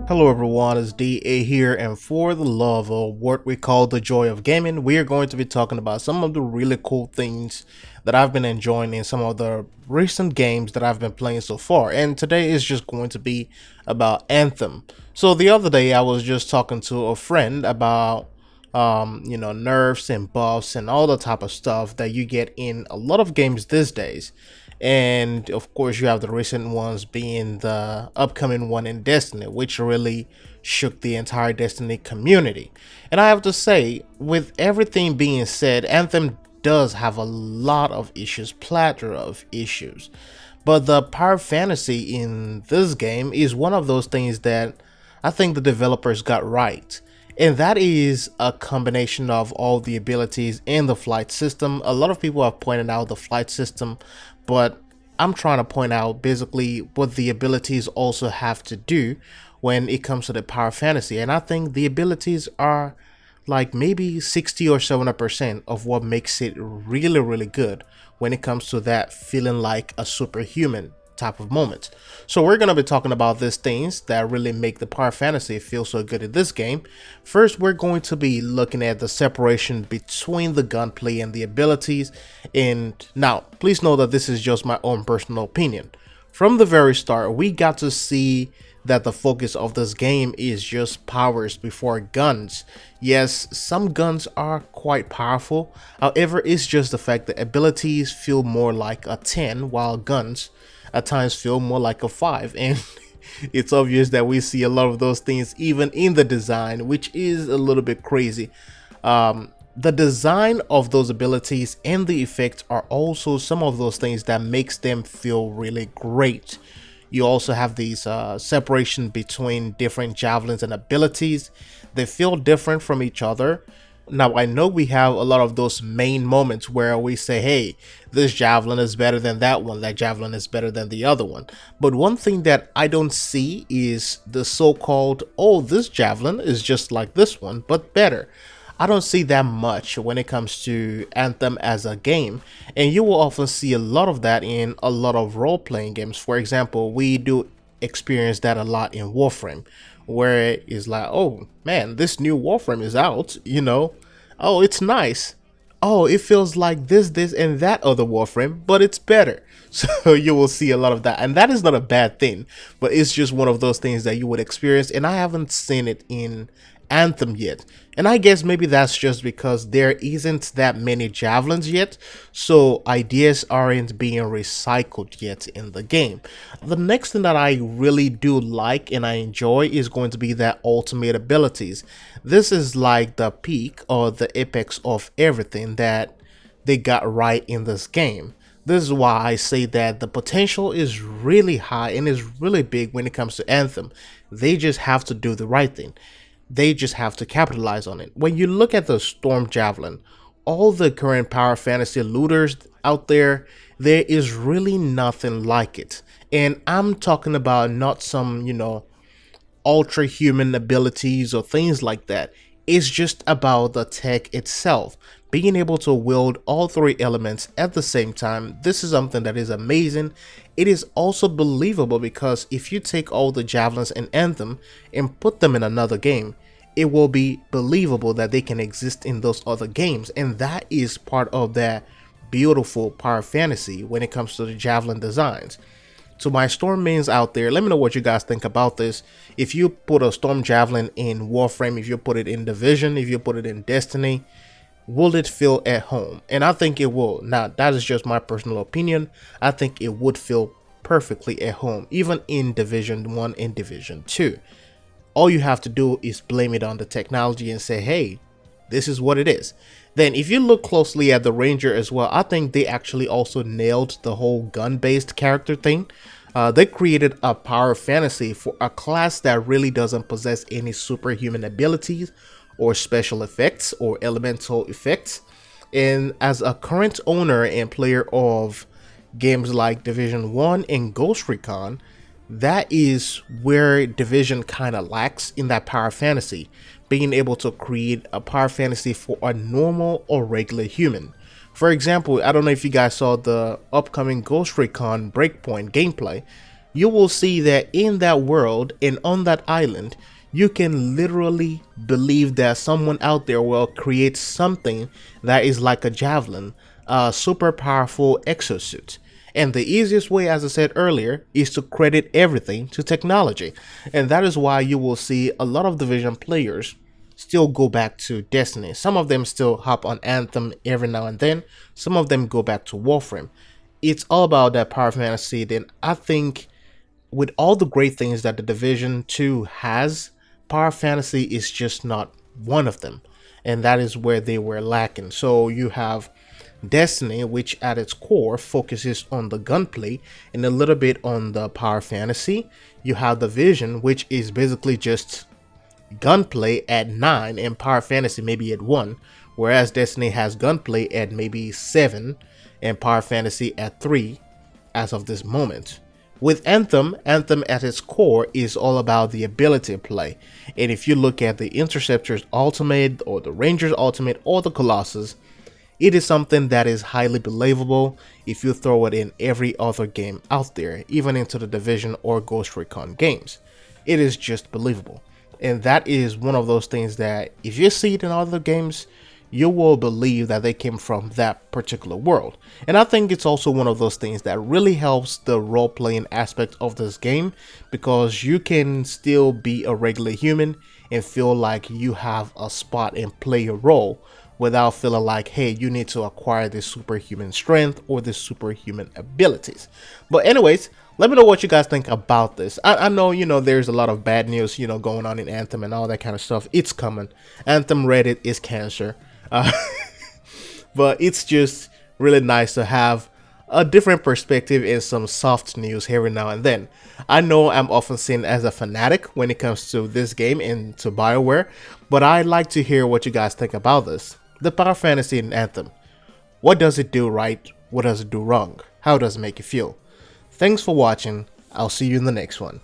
Hello everyone, it's DA here, and for the love of what we call the joy of gaming, we are going to be talking about some of the really cool things that I've been enjoying in some of the recent games that I've been playing so far. And today is just going to be about Anthem. So the other day I was just talking to a friend about nerfs and buffs and all the type of stuff that you get in a lot of games these days. And of course, you have the recent ones being the upcoming one in Destiny, which really shook the entire Destiny community. And I have to say, with everything being said, Anthem does have a lot of issues, plethora of issues. But the power fantasy in this game is one of those things that I think the developers got right. And that is a combination of all the abilities in the flight system. A lot of people have pointed out the flight system, but I'm trying to point out basically what the abilities also have to do when it comes to the power fantasy. And I think the abilities are like maybe 60 or 70% of what makes it really, really good when it comes to that feeling like a superhuman type of moment. So we're going to be talking about these things that really make the power fantasy feel so good in this game. First, we're going to be looking at the separation between the gunplay and the abilities. And now, please know that this is just my own personal opinion. From the very start, we got to see that the focus of this game is just powers before guns. Yes, some guns are quite powerful. However, it's just the fact that abilities feel more like a 10, while guns at times feel more like a 5. And it's obvious that we see a lot of those things even in the design, which is a little bit crazy. The design of those abilities and the effects are also some of those things that makes them feel really great. You also have these separation between different javelins and abilities. They feel different from each other. Now, I know we have a lot of those main moments where we say, hey, this javelin is better than that one, that javelin is better than the other one. But one thing that I don't see is the so-called, oh, this javelin is just like this one, but better. I don't see that much when it comes to Anthem as a game, and you will often see a lot of that in a lot of role-playing games. For example, we do experience that a lot in Warframe, where it's like, oh man, this new Warframe is out, oh, it's nice. Oh, it feels like this, and that other Warframe, but it's better. So you will see a lot of that, and that is not a bad thing, but it's just one of those things that you would experience, and I haven't seen it in Anthem yet. And I guess maybe that's just because there isn't that many javelins yet, so ideas aren't being recycled yet in the game. The next thing that I really do like and I enjoy is going to be that ultimate abilities. This is like the peak or the apex of everything that they got right in this game. This is why I say that the potential is really high and is really big when it comes to Anthem. They just have to do the right thing. They just have to capitalize on it. When you look at the Storm Javelin, all the current power fantasy looters out there, there is really nothing like it. And I'm talking about not some, ultra human abilities or things like that. It's just about the tech itself. Being able to wield all three elements at the same time, this is something that is amazing. It is also believable because if you take all the javelins in Anthem and put them in another game, it will be believable that they can exist in those other games. And that is part of that beautiful power fantasy when it comes to the javelin designs. To my Storm mains out there, let me know what you guys think about this. If you put a Storm Javelin in Warframe, if you put it in Division, if you put it in Destiny, will it feel at home? And I think it will. Now, that is just my personal opinion. I think it would feel perfectly at home, even in Division 1 and Division 2. All you have to do is blame it on the technology and say, hey, this is what it is. Then if you look closely at the Ranger as well, I think they actually also nailed the whole gun-based character thing. They created a power fantasy for a class that really doesn't possess any superhuman abilities or special effects or elemental effects. And as a current owner and player of games like Division 1 and Ghost Recon, that is where Division kind of lacks in that power fantasy, being able to create a power fantasy for a normal or regular human. For example, I don't know if you guys saw the upcoming Ghost Recon Breakpoint gameplay. you will see that in that world and on that island, you can literally believe that someone out there will create something that is like a javelin, a super powerful exosuit. And the easiest way, as I said earlier, is to credit everything to technology. And that is why you will see a lot of Division players still go back to Destiny. Some of them still hop on Anthem every now and then. Some of them go back to Warframe. It's all about that power fantasy. Then I think with all the great things that the Division 2 has, power fantasy is just not one of them. And that is where they were lacking. So you have Destiny, which at its core focuses on the gunplay and a little bit on the power fantasy. You have Division, which is basically just gunplay at 9 and power fantasy maybe at 1, whereas Destiny has gunplay at maybe 7 and power fantasy at 3 as of this moment. With Anthem at its core is all about the ability play. And if you look at the Interceptor's Ultimate or the Ranger's Ultimate or the Colossus, it is something that is highly believable if you throw it in every other game out there, even into the Division or Ghost Recon games. It is just believable. And that is one of those things that if you see it in other games, you will believe that they came from that particular world. And I think it's also one of those things that really helps the role-playing aspect of this game, because you can still be a regular human and feel like you have a spot and play a role without feeling like, hey, you need to acquire this superhuman strength or this superhuman abilities. But anyways, let me know what you guys think about this. I know, there's a lot of bad news, going on in Anthem and all that kind of stuff. It's coming. Anthem Reddit is cancer. But it's just really nice to have a different perspective and some soft news every now and then. I know I'm often seen as a fanatic when it comes to this game and to BioWare, but I'd like to hear what you guys think about this. The power fantasy in Anthem. What does it do right? What does it do wrong? How does it make you feel? Thanks for watching. I'll see you in the next one.